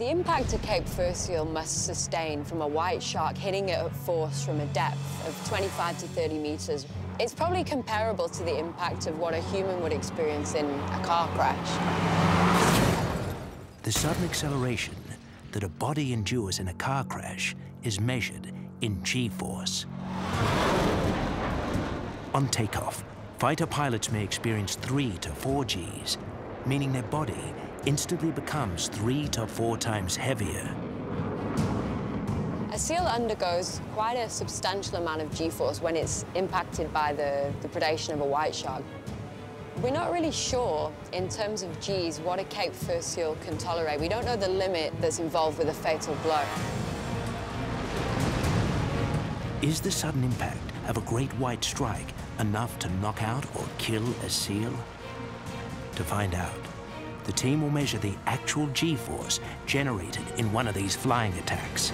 The impact a Cape fur seal must sustain from a white shark hitting it at force from a depth of 25 to 30 meters, it's probably comparable to the impact of what a human would experience in a car crash. The sudden acceleration that a body endures in a car crash is measured in G-force. On takeoff, fighter pilots may experience 3 to 4 Gs, meaning their body instantly becomes 3 to 4 times heavier. A seal undergoes quite a substantial amount of G-force when it's impacted by the predation of a white shark. We're not really sure, in terms of Gs, what a Cape fur seal can tolerate. We don't know the limit that's involved with a fatal blow. Is the sudden impact of a great white strike enough to knock out or kill a seal? To find out, the team will measure the actual G-force generated in one of these flying attacks.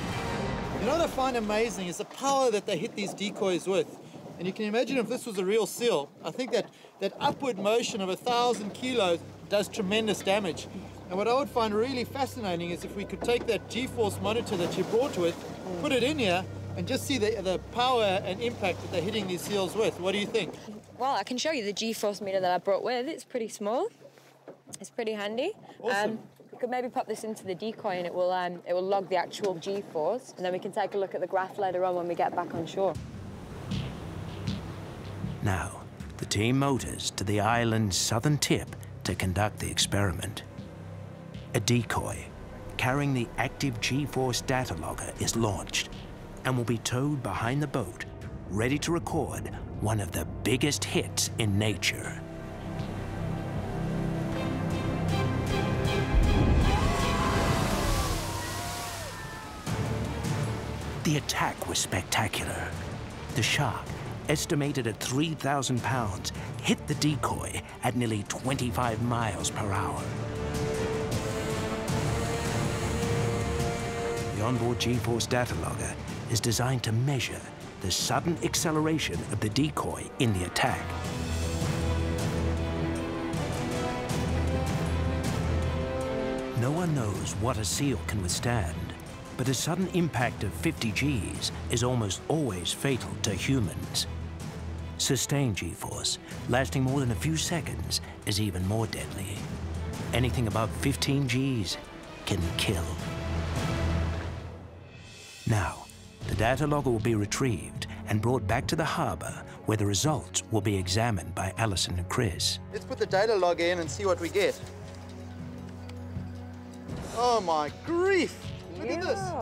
You know what I find amazing is the power that they hit these decoys with. And you can imagine if this was a real seal, I think that upward motion of 1,000 kilos does tremendous damage. And what I would find really fascinating is if we could take that G-force monitor that you brought with, put it in here, and just see the power and impact that they're hitting these seals with. What do you think? Well, I can show you the G-force meter that I brought with. It's pretty small. It's pretty handy. Awesome. We could maybe pop this into the decoy and it will log the actual G-force, and then we can take a look at the graph later on when we get back on shore. Now, the team motors to the island's southern tip to conduct the experiment. A decoy carrying the active G-force data logger is launched and will be towed behind the boat, ready to record one of the biggest hits in nature. The attack was spectacular. The shark, estimated at 3,000 pounds, hit the decoy at nearly 25 miles per hour. The onboard G-force data logger is designed to measure the sudden acceleration of the decoy in the attack. No one knows what a seal can withstand, but a sudden impact of 50 Gs is almost always fatal to humans. Sustained G-force, lasting more than a few seconds, is even more deadly. Anything above 15 Gs can kill. Now, the data logger will be retrieved and brought back to the harbor, where the results will be examined by Alison and Chris. Let's put the data logger in and see what we get. Oh my grief! Look at this.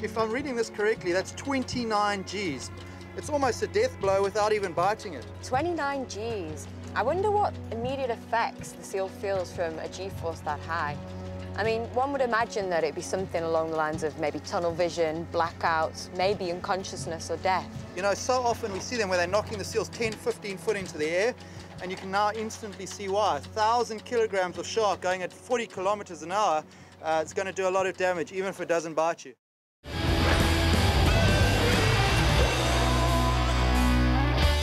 If I'm reading this correctly, that's 29 Gs. It's almost a death blow without even biting it. 29 Gs. I wonder what immediate effects the seal feels from a G-force that high. I mean, one would imagine that it'd be something along the lines of maybe tunnel vision, blackouts, maybe unconsciousness or death. You know, so often we see them where they're knocking the seals 10, 15 foot into the air, and you can now instantly see why. 1,000 kilograms of shark going at 40 kilometers an hour, it's going to do a lot of damage, even if it doesn't bite you. The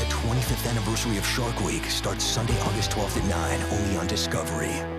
25th anniversary of Shark Week starts Sunday, August 12th at 9, only on Discovery.